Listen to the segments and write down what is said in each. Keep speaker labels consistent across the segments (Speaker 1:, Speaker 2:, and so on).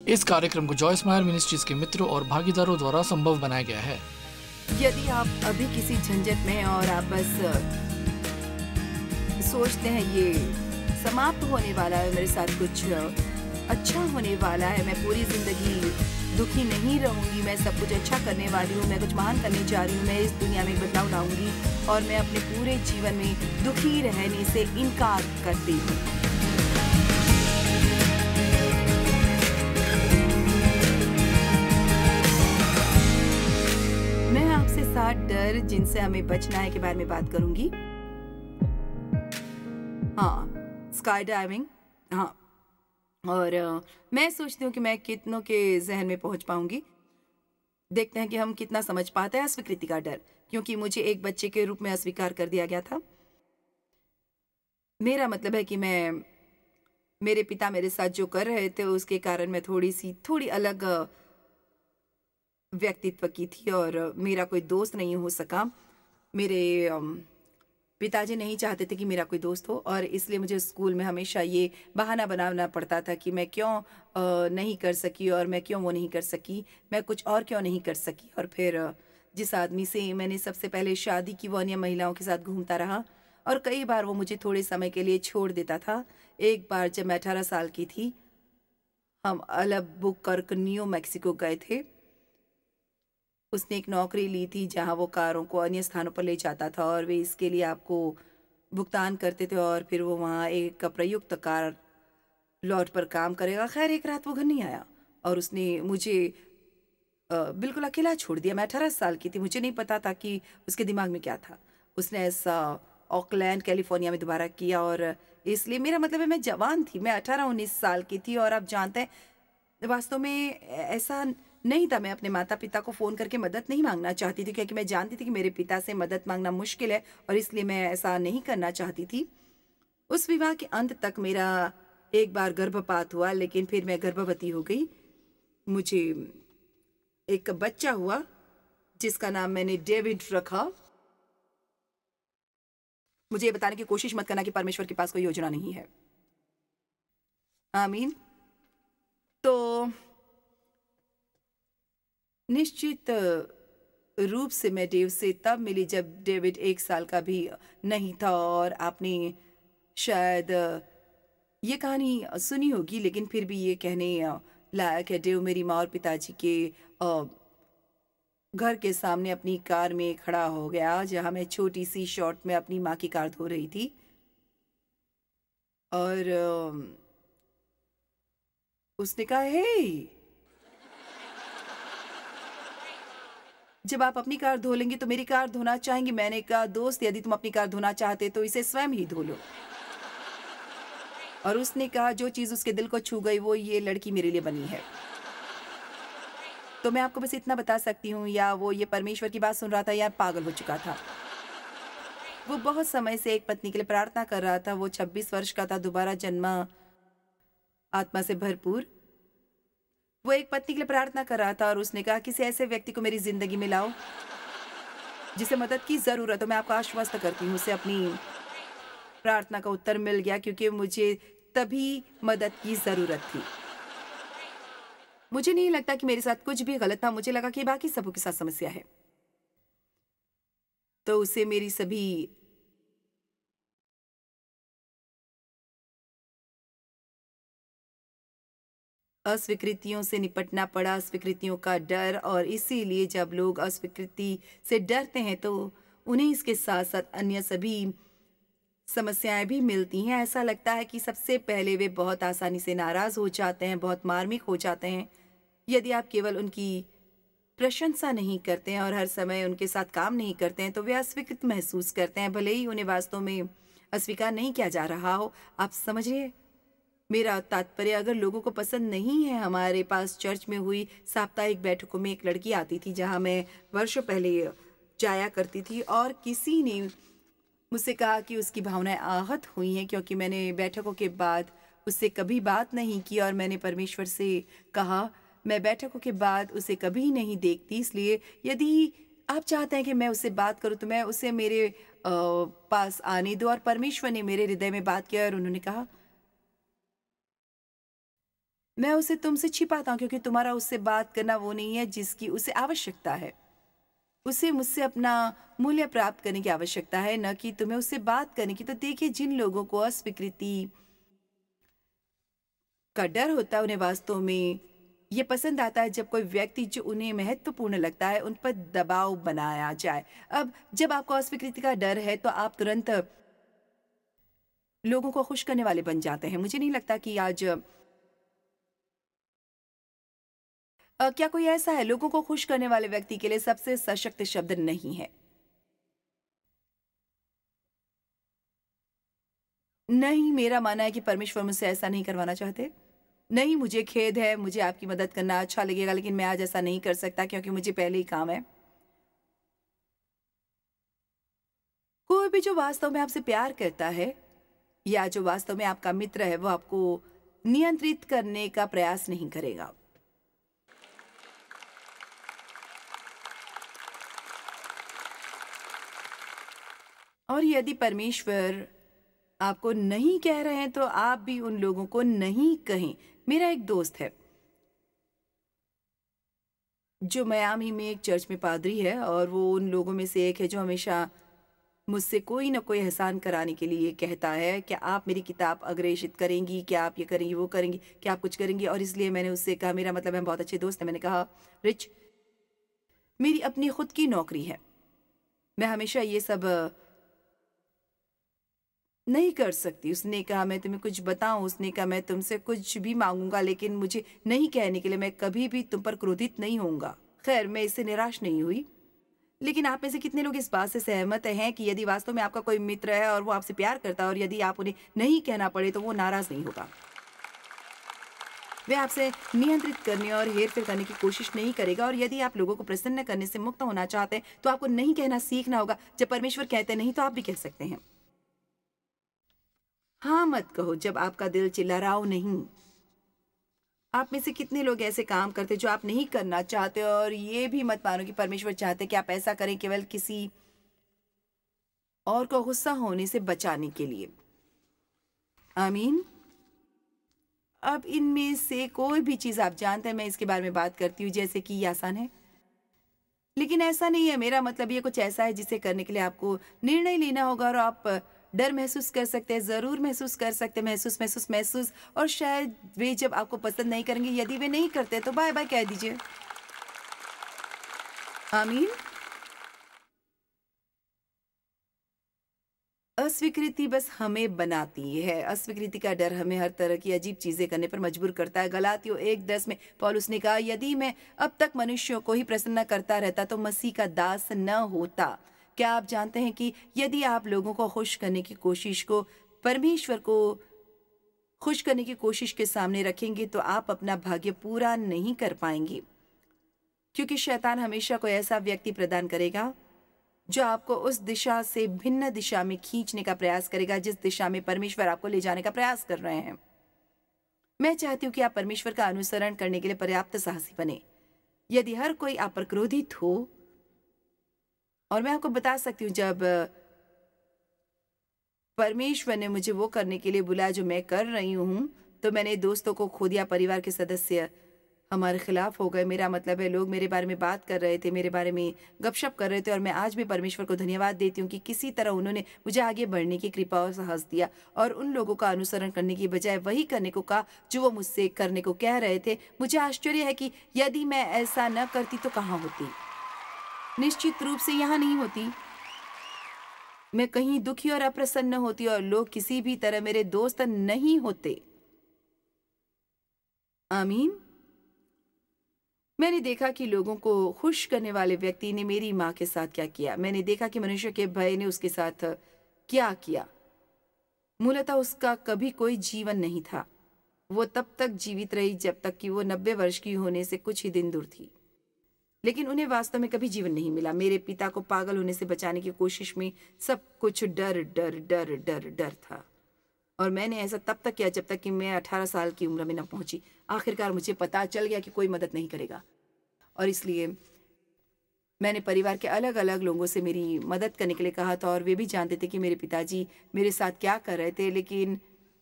Speaker 1: इस कार्यक्रम को जॉयस मायर मिनिस्ट्रीज के मित्रों और भागीदारों द्वारा संभव बनाया गया है।
Speaker 2: यदि आप अभी किसी झंझट में हैं और आप बस सोचते हैं ये समाप्त होने वाला है, मेरे साथ कुछ अच्छा होने वाला है, मैं पूरी जिंदगी दुखी नहीं रहूंगी, मैं सब कुछ अच्छा करने वाली हूँ, मैं कुछ महान करने जा रही हूँ, मैं इस दुनिया में बदलाव लाऊंगी और मैं अपने पूरे जीवन में दुखी रहने से इनकार करती हूँ। मैं आपसे 7 डर जिनसे हमें बचना है के बारे में बात करूंगी। हाँ, स्काई डाइविंग। हाँ, और मैं सोचती हूँ कि मैं कितनों के जहन में पहुंच पाऊंगी। देखते हैं कि हम कितना समझ पाते हैं अस्वीकृति का डर, क्योंकि मुझे एक बच्चे के रूप में अस्वीकार कर दिया गया था। मेरा मतलब है कि मेरे पिता मेरे साथ जो कर रहे थे उसके कारण मैं थोड़ी अलग व्यक्तित्व की थी और मेरा कोई दोस्त नहीं हो सका। मेरे पिताजी नहीं चाहते थे कि मेरा कोई दोस्त हो और इसलिए मुझे स्कूल में हमेशा ये बहाना बनाना पड़ता था कि मैं क्यों नहीं कर सकी और मैं क्यों वो नहीं कर सकी, मैं कुछ और क्यों नहीं कर सकी। और फिर जिस आदमी से मैंने सबसे पहले शादी की वो अन्य महिलाओं के साथ घूमता रहा और कई बार वो मुझे थोड़े समय के लिए छोड़ देता था। एक बार जब मैं 18 साल की थी, हम अल्बुकर्क न्यू मैक्सिको गए थे। उसने एक नौकरी ली थी जहाँ वो कारों को अन्य स्थानों पर ले जाता था और वे इसके लिए आपको भुगतान करते थे और फिर वो वहाँ एक प्रयुक्त कार लॉट पर काम करेगा। खैर, एक रात वो घर नहीं आया और उसने मुझे बिल्कुल अकेला छोड़ दिया। मैं 18 साल की थी, मुझे नहीं पता था कि उसके दिमाग में क्या था। उसने ऐसा ऑकलैंड कैलिफोर्निया में दोबारा किया और इसलिए मेरा मतलब है मैं जवान थी, मैं 18-19 साल की थी और आप जानते हैं वास्तव में ऐसा नहीं था। मैं अपने माता पिता को फ़ोन करके मदद नहीं मांगना चाहती थी क्योंकि मैं जानती थी कि मेरे पिता से मदद मांगना मुश्किल है और इसलिए मैं ऐसा नहीं करना चाहती थी। उस विवाह के अंत तक मेरा एक बार गर्भपात हुआ, लेकिन फिर मैं गर्भवती हो गई। मुझे एक बच्चा हुआ जिसका नाम मैंने डेविड रखा। मुझे ये बताने की कोशिश मत करना कि परमेश्वर के पास कोई योजना नहीं है। आमीन। तो निश्चित रूप से मैं डेव से तब मिली जब डेविड 1 साल का भी नहीं था और आपने शायद ये कहानी सुनी होगी, लेकिन फिर भी ये कहने लायक है। डेव मेरी माँ और पिताजी के घर के सामने अपनी कार में खड़ा हो गया जहाँ मैं छोटी सी शॉर्ट में अपनी माँ की कार धो रही थी और उसने कहा, हे, जब आप अपनी कार धो लेंगी तो मेरी कार धोना चाहेंगी? मैंने कहा, दोस्त, यदि तुम अपनी कार धोना चाहते तो इसे स्वयं ही धो लो। और उसने कहा, जो चीज उसके दिल को छू गई वो ये लड़की मेरे लिए बनी है। तो मैं आपको बस इतना बता सकती हूँ, या वो ये परमेश्वर की बात सुन रहा था या पागल हो चुका था। वो बहुत समय से एक पत्नी के लिए प्रार्थना कर रहा था। वो 26 वर्ष का था, दोबारा जन्मा, आत्मा से भरपूर। वो एक पत्नी के लिए प्रार्थना कर रहा था और उसने कहा, किसी ऐसे व्यक्ति को मेरी जिंदगी में लाओ जिसे मदद की जरूरत हो। मैं आपको आश्वस्त करती हूँ, उसे अपनी प्रार्थना का उत्तर मिल गया क्योंकि मुझे तभी मदद की जरूरत थी। मुझे नहीं लगता कि मेरे साथ कुछ भी गलत था, मुझे लगा कि बाकी सबों के साथ समस्या है। तो उसे मेरी सभी अस्वीकृतियों से निपटना पड़ा, अस्वीकृतियों का डर। और इसीलिए जब लोग अस्वीकृति से डरते हैं तो उन्हें इसके साथ साथ अन्य सभी समस्याएं भी मिलती हैं। ऐसा लगता है कि सबसे पहले वे बहुत आसानी से नाराज हो जाते हैं, बहुत मार्मिक हो जाते हैं। यदि आप केवल उनकी प्रशंसा नहीं करते हैं और हर समय उनके साथ काम नहीं करते हैं तो वे अस्वीकृत महसूस करते हैं, भले ही उन्हें वास्तव में अस्वीकार नहीं किया जा रहा हो। आप समझ रहे हैं मेरा तात्पर्य? अगर लोगों को पसंद नहीं है, हमारे पास चर्च में हुई साप्ताहिक बैठकों में एक लड़की आती थी जहां मैं वर्षों पहले जाया करती थी और किसी ने मुझसे कहा कि उसकी भावनाएं आहत हुई हैं क्योंकि मैंने बैठकों के बाद उससे कभी बात नहीं की। और मैंने परमेश्वर से कहा, मैं बैठकों के बाद उसे कभी नहीं देखती, इसलिए यदि आप चाहते हैं कि मैं उससे बात करूं तो मैं उसे मेरे पास आने दो। और परमेश्वर ने मेरे हृदय में बात किया और उन्होंने कहा, मैं उसे तुमसे छिपाता हूँ क्योंकि तुम्हारा उससे बात करना वो नहीं है जिसकी उसे आवश्यकता है। उसे मुझसे अपना मूल्य प्राप्त करने की आवश्यकता है, न कि तुम्हें उससे बात करने की। तो देखिए, जिन लोगों को अस्वीकृति का डर होता है, उन्हें वास्तव में ये पसंद आता है जब कोई व्यक्ति जो उन्हें महत्वपूर्ण लगता है, उन पर दबाव बनाया जाए। अब जब आपको अस्वीकृति का डर है, तो आप तुरंत लोगों को खुश करने वाले बन जाते हैं। मुझे नहीं लगता कि आज क्या कोई ऐसा है लोगों को खुश करने वाले व्यक्ति के लिए सबसे सशक्त शब्द नहीं है। नहीं, मेरा मानना है कि परमेश्वर मुझसे ऐसा नहीं करवाना चाहते। नहीं, मुझे खेद है, मुझे आपकी मदद करना अच्छा लगेगा, लेकिन मैं आज ऐसा नहीं कर सकता क्योंकि मुझे पहले ही काम है। कोई भी जो वास्तव में आपसे प्यार करता है या जो वास्तव में आपका मित्र है, वो आपको नियंत्रित करने का प्रयास नहीं करेगा। और यदि परमेश्वर आपको नहीं कह रहे हैं, तो आप भी उन लोगों को नहीं कहें। मेरा एक दोस्त है जो मियामी में एक चर्च में पादरी है, और वो उन लोगों में से एक है जो हमेशा मुझसे कोई ना कोई एहसान कराने के लिए कहता है, क्या आप मेरी किताब अग्रेषित करेंगी, क्या आप ये करेंगी, वो करेंगी, क्या आप कुछ करेंगी। और इसलिए मैंने उससे कहा, मेरा मतलब हम बहुत अच्छे दोस्त हैं, मैंने कहा, रिच, मेरी अपनी खुद की नौकरी है, मैं हमेशा ये सब नहीं कर सकती। उसने कहा, मैं तुम्हें कुछ बताऊं, उसने कहा, मैं तुमसे कुछ भी मांगूंगा, लेकिन मुझे नहीं कहने के लिए मैं कभी भी तुम पर क्रोधित नहीं होऊंगा। खैर, मैं इससे निराश नहीं हुई। लेकिन आप में से कितने लोग इस बात से सहमत हैं कि यदि वास्तव में आपका कोई मित्र है और वो आपसे प्यार करता है, और यदि आप उन्हें नहीं कहना पड़े, तो वो नाराज नहीं होगा, वे आपसे नियंत्रित करने और हेर-फेर करने की कोशिश नहीं करेगा। और यदि आप लोगों को प्रसन्न करने से मुक्त होना चाहते हैं, तो आपको नहीं कहना सीखना होगा। जब परमेश्वर कहते नहीं, तो आप भी कह सकते हैं। हाँ मत कहो जब आपका दिल चिल्ला रहा हो, नहीं। आप में से कितने लोग ऐसे काम करते जो आप नहीं करना चाहते, और ये भी मत मानो कि परमेश्वर चाहते कि आप ऐसा करें केवल किसी और को गुस्सा होने से बचाने के लिए। आमीन। अब इनमें से कोई भी चीज़ आप जानते हैं, मैं इसके बारे में बात करती हूँ, जैसे कि ये आसान है, लेकिन ऐसा नहीं है। मेरा मतलब ये कुछ ऐसा है जिसे करने के लिए आपको निर्णय लेना होगा, और आप डर महसूस कर सकते हैं, ज़रूर महसूस कर सकते हैं, महसूस। और शायद वे जब आपको पसंद नहीं करेंगे, यदि वे नहीं करते, तो बाय-बाय कह दीजिए। आमीन। अस्वीकृति बस हमें बनाती है। अस्वीकृति का डर हमें हर तरह की अजीब चीज़ें करने पर मजबूर करता है। गलातियों 1:10 में पौलुस ने कहा, यदि मैं अब तक मनुष्यों को ही प्रसन्न करता रहता, तो मसीह का दास न होता। क्या आप जानते हैं कि यदि आप लोगों को खुश करने की कोशिश को परमेश्वर को खुश करने की कोशिश के सामने रखेंगे, तो आप अपना भाग्य पूरा नहीं कर पाएंगे, क्योंकि शैतान हमेशा कोई ऐसा व्यक्ति प्रदान करेगा जो आपको उस दिशा से भिन्न दिशा में खींचने का प्रयास करेगा, जिस दिशा में परमेश्वर आपको ले जाने का प्रयास कर रहे हैं। मैं चाहती हूँ कि आप परमेश्वर का अनुसरण करने के लिए पर्याप्त साहसी बने। यदि हर कोई आप पर क्रोधित हो, और मैं आपको बता सकती हूँ, जब परमेश्वर ने मुझे वो करने के लिए बुलाया जो मैं कर रही हूँ, तो मैंने दोस्तों को खो दिया, परिवार के सदस्य हमारे खिलाफ हो गए। मेरा मतलब है, लोग मेरे बारे में बात कर रहे थे, मेरे बारे में गपशप कर रहे थे, और मैं आज भी परमेश्वर को धन्यवाद देती हूँ कि किसी तरह उन्होंने मुझे आगे बढ़ने की कृपा और साहस दिया, और उन लोगों का अनुसरण करने की बजाय वही करने को कहा जो वो मुझसे करने को कह रहे थे। मुझे आश्चर्य है कि यदि मैं ऐसा न करती, तो कहाँ होती। निश्चित रूप से यहाँ नहीं होती। मैं कहीं दुखी और अप्रसन्न होती, और लोग किसी भी तरह मेरे दोस्त नहीं होते। आमीन। मैंने देखा कि लोगों को खुश करने वाले व्यक्ति ने मेरी माँ के साथ क्या किया। मैंने देखा कि मनुष्य के भय ने उसके साथ क्या किया। मूलतः उसका कभी कोई जीवन नहीं था। वो तब तक जीवित रही जब तक कि वो 90 वर्ष की होने से कुछ ही दिन दूर थी, लेकिन उन्हें वास्तव में कभी जीवन नहीं मिला। मेरे पिता को पागल होने से बचाने की कोशिश में सब कुछ डर डर डर डर डर था, और मैंने ऐसा तब तक किया जब तक कि मैं 18 साल की उम्र में न पहुंची। आखिरकार मुझे पता चल गया कि कोई मदद नहीं करेगा, और इसलिए मैंने परिवार के अलग अलग लोगों से मेरी मदद करने के लिए कहा था, और वे भी जानते थे कि मेरे पिताजी मेरे साथ क्या कर रहे थे, लेकिन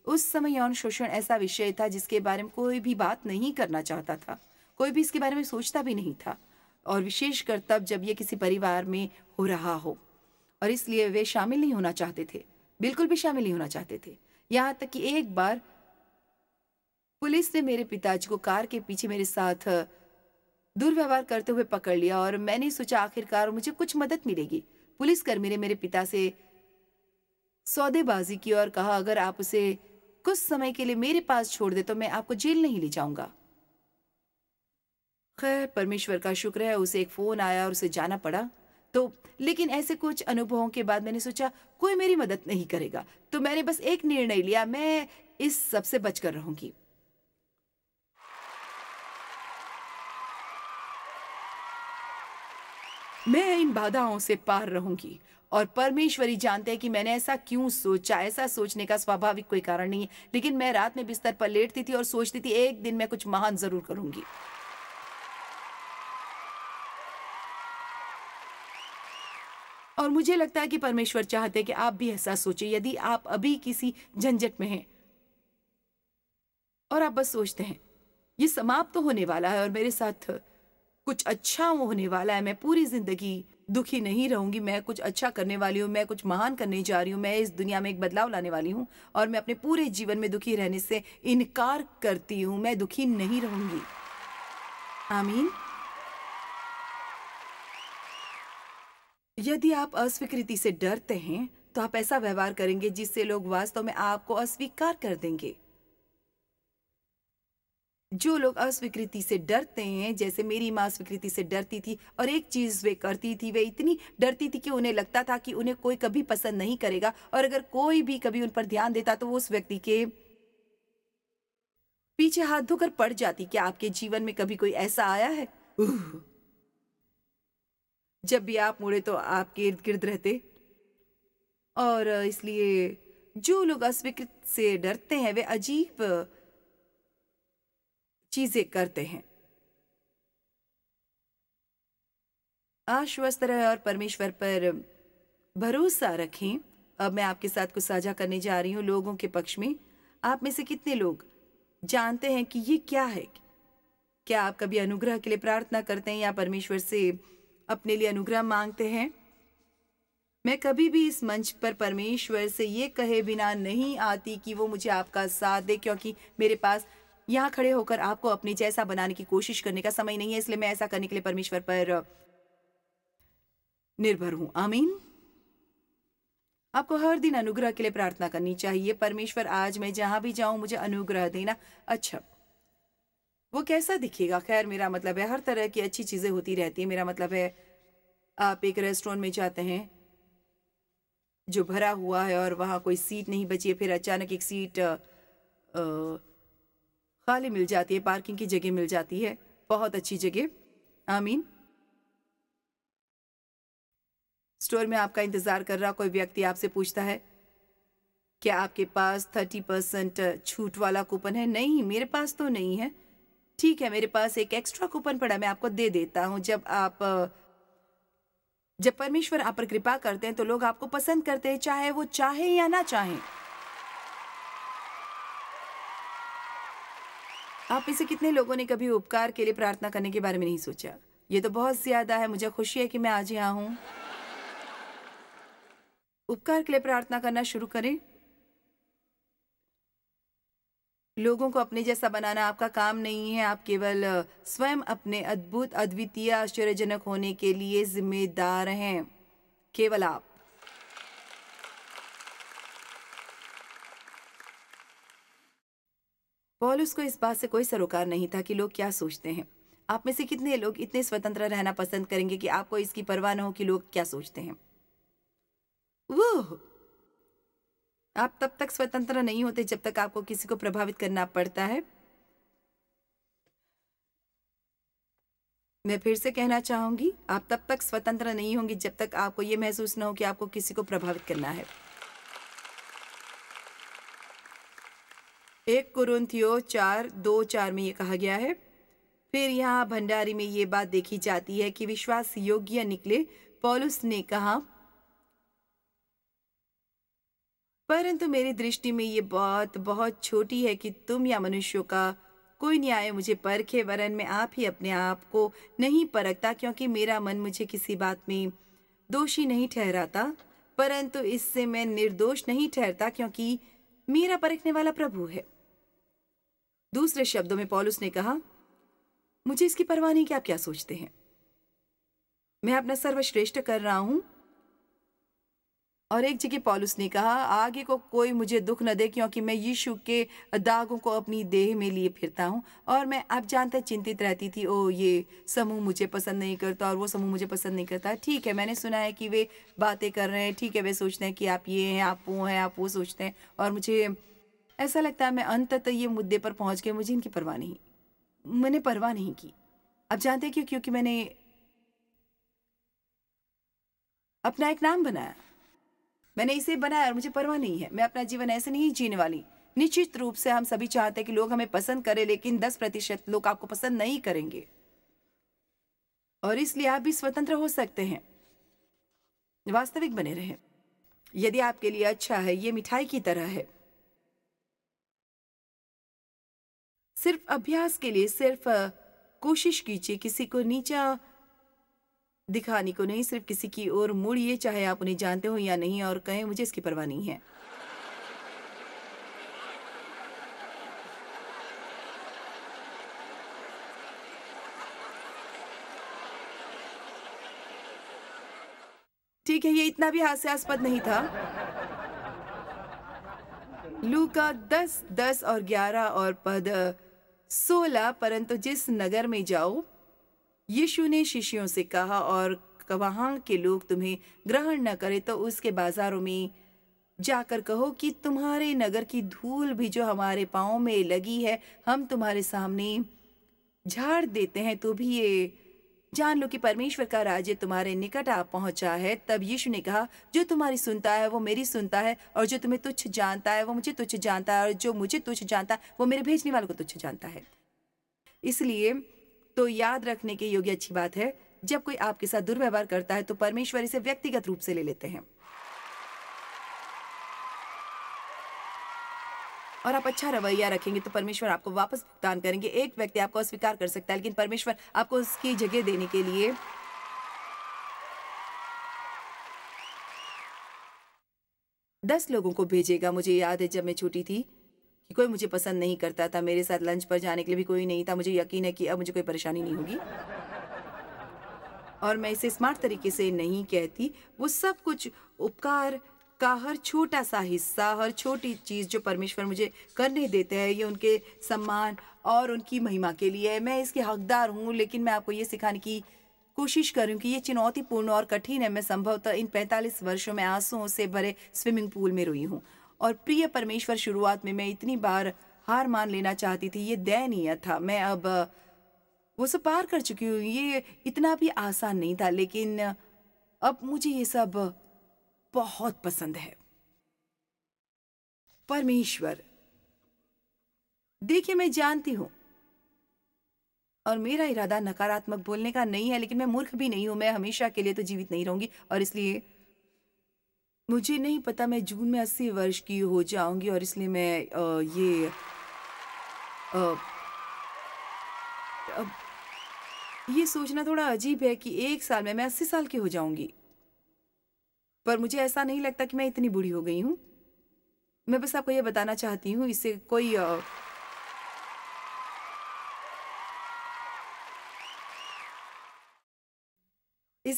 Speaker 2: उस समय यौन शोषण ऐसा विषय था जिसके बारे में कोई भी बात नहीं करना चाहता था। कोई भी इसके बारे में सोचता भी नहीं था, और विशेषकर तब जब ये किसी परिवार में हो रहा हो। और इसलिए वे शामिल नहीं होना चाहते थे, बिल्कुल भी शामिल नहीं होना चाहते थे। यहाँ तक कि एक बार पुलिस ने मेरे पिताजी को कार के पीछे मेरे साथ दुर्व्यवहार करते हुए पकड़ लिया, और मैंने सोचा आखिरकार मुझे कुछ मदद मिलेगी। पुलिसकर्मी ने मेरे पिता से सौदेबाजी की और कहा, अगर आप उसे कुछ समय के लिए मेरे पास छोड़ दे तो मैं आपको जेल नहीं ले जाऊंगा। खैर, परमेश्वर का शुक्र है, उसे एक फोन आया और उसे जाना पड़ा। तो लेकिन ऐसे कुछ अनुभवों के बाद मैंने सोचा कोई मेरी मदद नहीं करेगा, तो मैंने बस एक निर्णय लिया, मैं इस सब से बचकर रहूंगी। मैं इन बाधाओं से पार रहूंगी। और परमेश्वर ही जानते हैं कि मैंने ऐसा क्यों सोचा। ऐसा सोचने का स्वाभाविक कोई कारण नहीं है, लेकिन मैं रात में बिस्तर पर लेटती थी और सोचती थी एक दिन मैं कुछ महान जरूर करूंगी। और मुझे लगता है कि परमेश्वर चाहते हैं कि आप भी ऐसा सोचें। यदि आप अभी किसी झंझट में हैं और आप बस सोचते हैं ये समाप्त तो होने वाला है और मेरे साथ कुछ अच्छा होने वाला है, मैं पूरी जिंदगी दुखी नहीं रहूंगी, मैं कुछ अच्छा करने वाली हूँ, मैं कुछ महान करने जा रही हूँ, मैं इस दुनिया में एक बदलाव लाने वाली हूँ, और मैं अपने पूरे जीवन में दुखी रहने से इनकार करती हूँ, मैं दुखी नहीं रहूंगी। आमीन। यदि आप अस्वीकृति से डरते हैं तो आप ऐसा व्यवहार करेंगे जिससे लोग वास्तव में आपको अस्वीकार कर देंगे। जो लोग अस्वीकृति से डरते हैं, जैसे मेरी माँ अस्वीकृति से डरती थी, और एक चीज वे करती थी, वे इतनी डरती थी कि उन्हें लगता था कि उन्हें कोई कभी पसंद नहीं करेगा, और अगर कोई भी कभी उन पर ध्यान देता तो वो उस व्यक्ति के पीछे हाथ धोकर पड़ जाती। क्या आपके जीवन में कभी कोई ऐसा आया है? जब भी आप मुड़े तो आपके इर्द गिर्द रहते। और इसलिए जो लोग अस्वीकृत से डरते हैं वे अजीब चीजें करते हैं। आश्वस्त रहें और परमेश्वर पर भरोसा रखें। अब मैं आपके साथ कुछ साझा करने जा रही हूँ लोगों के पक्ष में। आप में से कितने लोग जानते हैं कि ये क्या है? क्या आप कभी अनुग्रह के लिए प्रार्थना करते हैं या परमेश्वर से अपने लिए अनुग्रह मांगते हैं? मैं कभी भी इस मंच पर परमेश्वर से ये कहे बिना नहीं आती कि वो मुझे आपका साथ दे, क्योंकि मेरे पास यहाँ खड़े होकर आपको अपने जैसा बनाने की कोशिश करने का समय नहीं है। इसलिए मैं ऐसा करने के लिए परमेश्वर पर निर्भर हूं। आमीन। आपको हर दिन अनुग्रह के लिए प्रार्थना करनी चाहिए। परमेश्वर, आज मैं जहां भी जाऊं मुझे अनुग्रह देना। अच्छा, वो कैसा दिखेगा? खैर, मेरा मतलब है हर तरह की अच्छी चीजें होती रहती है। मेरा मतलब है आप एक रेस्टोरेंट में जाते हैं जो भरा हुआ है और वहां कोई सीट नहीं बची है, फिर अचानक एक सीट खाली मिल जाती है, पार्किंग की जगह मिल जाती है, बहुत अच्छी जगह। आमीन। स्टोर में आपका इंतजार कर रहा कोई व्यक्ति आपसे पूछता है, क्या आपके पास 30% छूट वाला कूपन है? नहीं, मेरे पास तो नहीं है। ठीक है, मेरे पास एक एक्स्ट्रा कूपन पड़ा, मैं आपको दे देता हूं। जब परमेश्वर आप पर कृपा करते हैं तो लोग आपको पसंद करते हैं, चाहे वो चाहे या ना चाहे। आप में से कितने लोगों ने कभी उपकार के लिए प्रार्थना करने के बारे में नहीं सोचा? ये तो बहुत ज्यादा है। मुझे खुशी है कि मैं आज यहाँ हूँ। उपकार के लिए प्रार्थना करना शुरू करें। लोगों को अपने जैसा बनाना आपका काम नहीं है। आप केवल स्वयं अपने अद्भुत, अद्वितीय, आश्चर्यजनक होने के लिए जिम्मेदार हैं। केवल आप। पौलुस को इस बात से कोई सरोकार नहीं था कि लोग क्या सोचते हैं। आप में से कितने लोग इतने स्वतंत्र रहना पसंद करेंगे कि आपको इसकी परवाह न हो कि लोग क्या सोचते हैं? वो आप तब तक स्वतंत्र नहीं होते जब तक आपको किसी को प्रभावित करना पड़ता है। मैं फिर से कहना चाहूंगी, आप तब तक स्वतंत्र नहीं होंगे जब तक आपको ये महसूस न हो कि आपको किसी को प्रभावित करना है। 1 कुरिन्थियों 4:2-4 में ये कहा गया है। फिर यहाँ भंडारी में ये बात देखी जाती है कि विश्वास योग्य निकले। पौलुस ने कहा, परंतु मेरी दृष्टि में ये बात बहुत छोटी है कि तुम या मनुष्यों का कोई न्याय मुझे परखे, वरन मैं आप ही अपने आप को नहीं परखता, क्योंकि मेरा मन मुझे किसी बात में दोषी नहीं ठहराता, परंतु इससे मैं निर्दोष नहीं ठहरता, क्योंकि मेरा परखने वाला प्रभु है। दूसरे शब्दों में पौलुस ने कहा, मुझे इसकी परवाह नहीं कि आप क्या सोचते हैं। मैं अपना सर्वश्रेष्ठ कर रहा हूं। और एक जगह पौलुस ने कहा, आगे को कोई मुझे दुख न दे, क्योंकि मैं यीशु के दागों को अपनी देह में लिए फिरता हूँ। और मैं आप जानते चिंतित रहती थी, ओ ये समूह मुझे पसंद नहीं करता और वो समूह मुझे पसंद नहीं करता। ठीक है, मैंने सुना है कि वे बातें कर रहे हैं, ठीक है, वे सोचते हैं कि आप ये हैं, आप वो हैं, आप वो सोचते हैं। और मुझे ऐसा लगता है मैं अंततः ये मुद्दे पर पहुंच गई, मुझे इनकी परवाह नहीं, मैंने परवाह नहीं की। आप जानते हैं क्यों? क्योंकि मैंने अपना एक नाम बनाया, मैंने इसे बनाया और मुझे परवाह नहीं है। मैं अपना जीवन ऐसे नहीं जीने वाली। निश्चित रूप से हम सभी चाहते हैं कि लोग हमें पसंद करें, लेकिन 10% लोग आपको पसंद नहीं करेंगे, और इसलिए आप भी स्वतंत्र हो सकते हैं, वास्तविक बने रहें। यदि आपके लिए अच्छा है, ये मिठाई की तरह है। सिर्फ अभ्यास के लिए, सिर्फ कोशिश कीजिए, किसी को नीचा दिखाने को नहीं, सिर्फ किसी की ओर मुड़िए, चाहे आप उन्हें जानते हो या नहीं, और कहें, मुझे इसकी परवाह नहीं है। ठीक है, ये इतना भी हास्यास्पद नहीं था। लूका 10:10 और 11 और पद 16, परंतु जिस नगर में जाओ, यीशु ने शिष्यों से कहा, और वहां के लोग तुम्हें ग्रहण न करें, तो उसके बाजारों में जाकर कहो कि तुम्हारे नगर की धूल भी जो हमारे पाँव में लगी है, हम तुम्हारे सामने झाड़ देते हैं। तो भी ये जान लो कि परमेश्वर का राज्य तुम्हारे निकट आ पहुंचा है। तब यीशु ने कहा, जो तुम्हारी सुनता है वो मेरी सुनता है, और जो तुम्हें तुच्छ जानता है वो मुझे तुच्छ जानता है, और जो मुझे तुच्छ जानता है वो मेरे भेजने वाले को तुच्छ जानता है। इसलिए तो याद रखने के योग्य अच्छी बात है, जब कोई आपके साथ दुर्व्यवहार करता है तो परमेश्वर इसे व्यक्तिगत रूप से ले लेते हैं, और आप अच्छा रवैया रखेंगे तो परमेश्वर आपको वापस भुगतान करेंगे। एक व्यक्ति आपको अस्वीकार कर सकता है, लेकिन परमेश्वर आपको उसकी जगह देने के लिए 10 लोगों को भेजेगा। मुझे याद है जब मैं छोटी थी कि कोई मुझे पसंद नहीं करता था, मेरे साथ लंच पर जाने के लिए भी कोई नहीं था। मुझे यकीन है कि अब मुझे कोई परेशानी नहीं होगी, और मैं इसे स्मार्ट तरीके से नहीं कहती। वो सब कुछ उपकार का हर छोटा सा हिस्सा, हर छोटी चीज़ जो परमेश्वर मुझे करने देते हैं, ये उनके सम्मान और उनकी महिमा के लिए है। मैं इसकी हकदार हूँ, लेकिन मैं आपको ये सिखाने की कोशिश कर रही हूँ कि ये चुनौतीपूर्ण और कठिन है। मैं संभवतः इन 45 वर्षों में आंसुओं से भरे स्विमिंग पूल में रोई हूँ। और प्रिय परमेश्वर, शुरुआत में मैं इतनी बार हार मान लेना चाहती थी, ये दयनीय था। मैं अब वो सब पार कर चुकी हूँ, ये इतना भी आसान नहीं था, लेकिन अब मुझे ये सब बहुत पसंद है। परमेश्वर, देखिए, मैं जानती हूँ, और मेरा इरादा नकारात्मक बोलने का नहीं है, लेकिन मैं मूर्ख भी नहीं हूँ। मैं हमेशा के लिए तो जीवित नहीं रहूंगी, और इसलिए मुझे नहीं पता, मैं जून में 80 वर्ष की हो जाऊंगी, और इसलिए मैं अ, अब ये सोचना थोड़ा अजीब है कि एक साल में मैं 80 साल की हो जाऊंगी, पर मुझे ऐसा नहीं लगता कि मैं इतनी बूढ़ी हो गई हूँ। मैं बस आपको ये बताना चाहती हूँ, इससे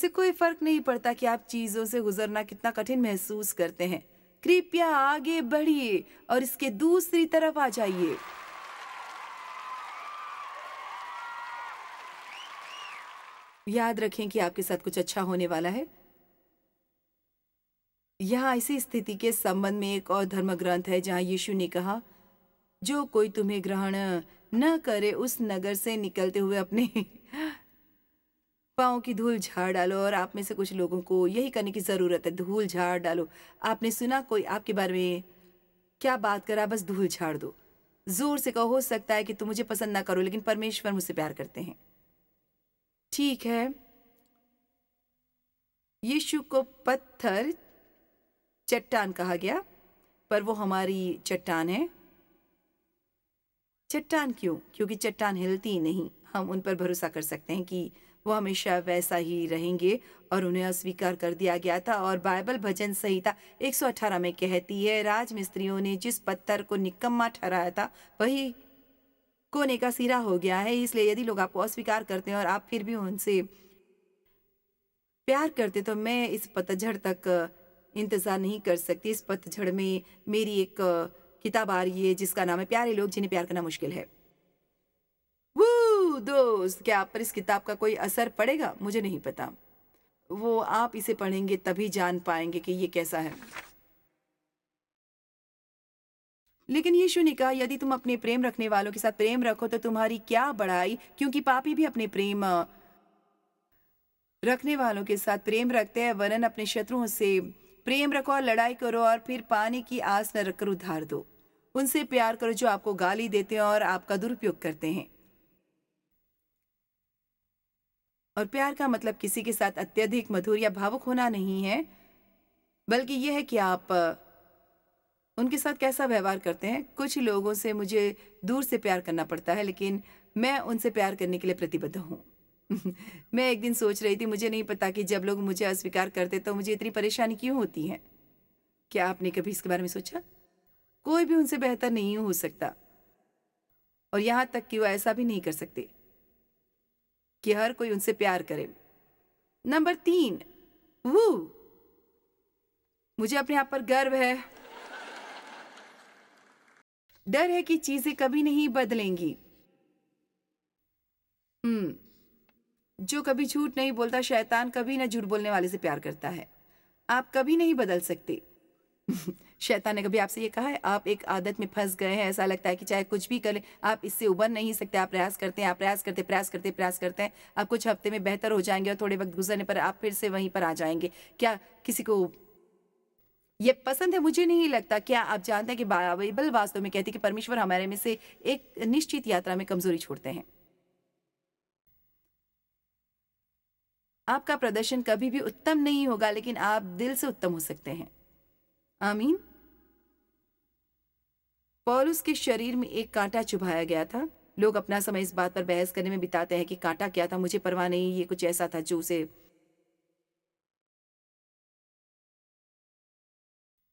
Speaker 2: कोई फर्क नहीं पड़ता कि आप चीजों से गुजरना कितना कठिन महसूस करते हैं। कृपया आगे बढ़िए और इसके दूसरी तरफ आ जाइए। याद रखें कि आपके साथ कुछ अच्छा होने वाला है। यहाँ इसी स्थिति के संबंध में एक और धर्म ग्रंथ है जहाँ यीशु ने कहा, जो कोई तुम्हें ग्रहण न करे उस नगर से निकलते हुए अपने पाँव की धूल झाड़ डालो। और आप में से कुछ लोगों को यही करने की जरूरत है, धूल झाड़ डालो। आपने सुना कोई आपके बारे में क्या बात करा, बस धूल झाड़ दो। जोर से कहो, हो सकता है कि तुम मुझे पसंद ना करो, लेकिन परमेश्वर मुझसे प्यार करते हैं। ठीक है, यीशु को पत्थर चट्टान कहा गया, पर वो हमारी चट्टान है। चट्टान क्यों? क्योंकि चट्टान हिलती ही नहीं। हम उन पर भरोसा कर सकते हैं कि वो हमेशा वैसा ही रहेंगे, और उन्हें अस्वीकार कर दिया गया था। और बाइबल भजन संहिता 118 में कहती है, राजमिस्त्रियों ने जिस पत्थर को निकम्मा ठहराया था वही कोने का सिरा हो गया है। इसलिए यदि लोग आपको अस्वीकार करते हैं और आप फिर भी उनसे प्यार करते, तो मैं इस पतझड़ तक इंतज़ार नहीं कर सकती। इस पतझड़ में मेरी एक किताब आ रही है जिसका नाम है प्यारे लोग जिन्हें प्यार करना मुश्किल है। वो दोस्त, क्या आप पर इस किताब का कोई असर पड़ेगा? मुझे नहीं पता। वो आप इसे पढ़ेंगे तभी जान पाएंगे कि ये कैसा है। लेकिन यीशु ने कहा, यदि तुम अपने प्रेम रखने वालों के साथ प्रेम रखो तो तुम्हारी क्या बड़ाई, क्योंकि पापी भी अपने प्रेम रखने वालों के साथ प्रेम रखते हैं। वरन अपने शत्रुओं से प्रेम रखो और लड़ाई करो, और फिर पाने की आस न रखकर उधार दो। उनसे प्यार करो जो आपको गाली देते हैं और आपका दुरुपयोग करते हैं। और प्यार का मतलब किसी के साथ अत्यधिक मधुर या भावुक होना नहीं है, बल्कि यह है कि आप उनके साथ कैसा व्यवहार करते हैं। कुछ लोगों से मुझे दूर से प्यार करना पड़ता है, लेकिन मैं उनसे प्यार करने के लिए प्रतिबद्ध हूँ। मैं एक दिन सोच रही थी, मुझे नहीं पता कि जब लोग मुझे अस्वीकार करते तो मुझे इतनी परेशानी क्यों होती है। क्या आपने कभी इसके बारे में सोचा? कोई भी उनसे बेहतर नहीं हो सकता, और यहाँ तक कि वो ऐसा भी नहीं कर सकते कि हर कोई उनसे प्यार करे। नंबर 3, वो मुझे अपने आप पर गर्व है। डर है कि चीजें कभी नहीं बदलेंगी। जो कभी झूठ नहीं बोलता, शैतान कभी ना झूठ बोलने वाले से प्यार करता है। आप कभी नहीं बदल सकते। शैतान ने कभी आपसे ये कहा है, आप एक आदत में फंस गए हैं, ऐसा लगता है कि चाहे कुछ भी करें आप इससे उबर नहीं सकते। आप प्रयास करते हैं, आप प्रयास करते हैं। आप कुछ हफ्ते में बेहतर हो जाएंगे, और थोड़े वक्त गुजरने पर आप फिर से वहीं पर आ जाएंगे। क्या किसी को ये पसंद है? मुझे नहीं लगता। क्या आप जानते हैं कि बाइबल वास्तव में कहती है कि परमेश्वर हमारे में से एक निश्चित यात्रा में कमजोरी छोड़ते हैं। आपका प्रदर्शन कभी भी उत्तम नहीं होगा, लेकिन आप दिल से उत्तम हो सकते हैं। आमीन। पौलुस के शरीर में एक कांटा चुभाया गया था। लोग अपना समय इस बात पर बहस करने में बिताते हैं कि कांटा क्या था। मुझे परवाह नहीं, ये कुछ ऐसा था जो उसे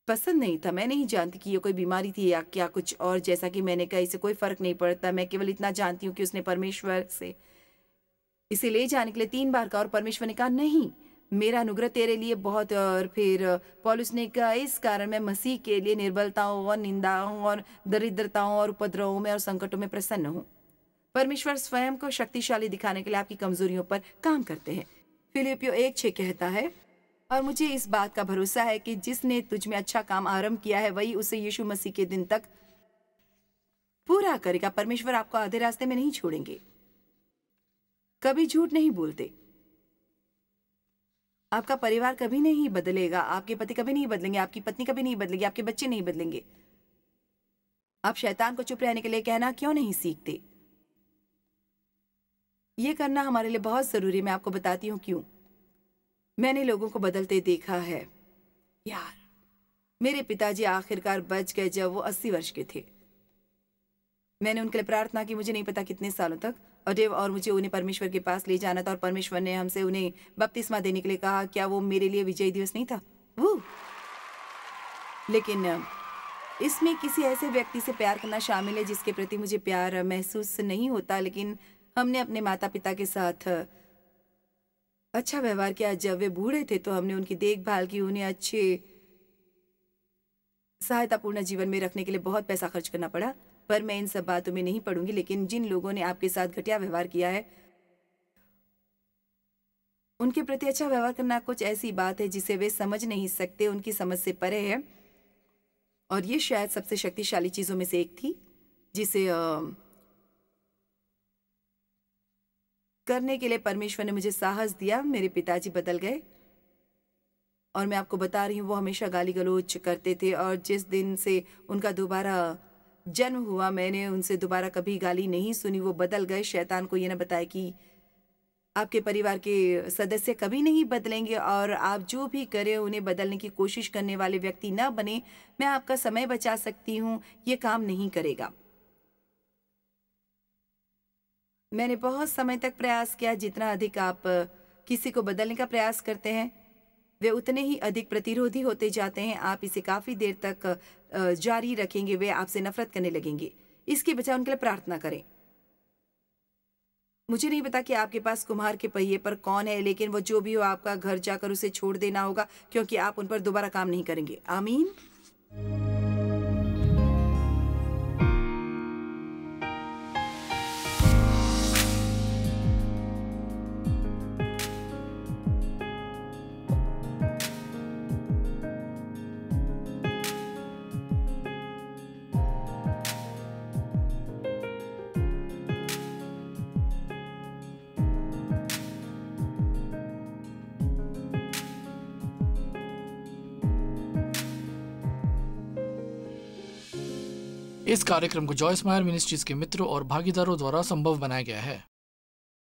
Speaker 2: पसंद नहीं था। मैं नहीं जानती कि ये कोई बीमारी थी या क्या कुछ और। जैसा कि मैंने कहा, इससे कोई फर्क नहीं पड़ता। मैं केवल इतना जानती हूँ कि उसने परमेश्वर से इसे ले जाने के लिए 3 बार कहा, और परमेश्वर ने कहा नहीं, मेरा अनुग्रह तेरे लिए बहुत है। और फिर पौलुस ने कहा, इस कारण मैं मसीह के लिए निर्बलताओं और निंदाओं और दरिद्रताओं और उपद्रवों में और संकटों में प्रसन्न हूँ। परमेश्वर स्वयं को शक्तिशाली दिखाने के लिए आपकी कमजोरियों पर काम करते हैं। फिलिपियो 1:6 कहता है, और मुझे इस बात का भरोसा है कि जिसने तुझ में अच्छा काम आरंभ किया है वही उसे यीशु मसीह के दिन तक पूरा करेगा। परमेश्वर आपको आधे रास्ते में नहीं छोड़ेंगे। कभी झूठ नहीं बोलते। आपका परिवार कभी नहीं बदलेगा। आपके पति कभी नहीं बदलेंगे। आपकी पत्नी कभी नहीं बदलेगी। आपके बच्चे नहीं बदलेंगे। आप शैतान को चुप रहने के लिए कहना क्यों नहीं सीखते? ये करना हमारे लिए बहुत जरूरी है। मैं आपको बताती हूँ क्यों। मैंने लोगों को बदलते देखा है। यार, मेरे पिताजी आखिरकार बच गए जब वो 80 वर्ष के थे। मैंने उनके लिए प्रार्थना की, मुझे नहीं पता कितने सालों तक, और डेव और मुझे उन्हें परमेश्वर के पास ले जाना था, और परमेश्वर ने हमसे उन्हें बपतिस्मा देने के लिए कहा। क्या वो मेरे लिए विजय दिवस नहीं था? वो लेकिन इसमें किसी ऐसे व्यक्ति से प्यार करना शामिल है जिसके प्रति मुझे प्यार महसूस नहीं होता। लेकिन हमने अपने माता पिता के साथ अच्छा व्यवहार किया। जब वे बूढ़े थे तो हमने उनकी देखभाल की, उन्हें अच्छे सहायतापूर्ण जीवन में रखने के लिए बहुत पैसा खर्च करना पड़ा। पर मैं इन सब बातों में नहीं पड़ूंगी। लेकिन जिन लोगों ने आपके साथ घटिया व्यवहार किया है, उनके प्रति अच्छा व्यवहार करना कुछ ऐसी बात है जिसे वे समझ नहीं सकते, उनकी समझ से परे है। और ये शायद सबसे शक्तिशाली चीजों में से एक थी जिसे करने के लिए परमेश्वर ने मुझे साहस दिया। मेरे पिताजी बदल गए, और मैं आपको बता रही हूँ, वो हमेशा गाली गलौज करते थे। और जिस दिन से उनका दोबारा जन्म हुआ, मैंने उनसे दोबारा कभी गाली नहीं सुनी। वो बदल गए। शैतान को ये ना बताया कि आपके परिवार के सदस्य कभी नहीं बदलेंगे और आप जो भी करें उन्हें बदलने की कोशिश करने वाले व्यक्ति ना बने। मैं आपका समय बचा सकती हूँ, ये काम नहीं करेगा। मैंने बहुत समय तक प्रयास किया, जितना अधिक आप किसी को बदलने का प्रयास करते हैं, वे उतने ही अधिक प्रतिरोधी होते जाते हैं। आप इसे काफ़ी देर तक जारी रखेंगे, वे आपसे नफ़रत करने लगेंगे। इसके बजाय उनके लिए प्रार्थना करें। मुझे नहीं पता कि आपके पास कुम्हार के पहिए पर कौन है, लेकिन वो जो भी हो, आपका घर जाकर उसे छोड़ देना होगा, क्योंकि आप उन पर दोबारा काम नहीं करेंगे। आमीन।
Speaker 1: इस कार्यक्रम को जॉयस मायर मिनिस्ट्रीज के मित्रों और भागीदारों द्वारा संभव बनाया गया है।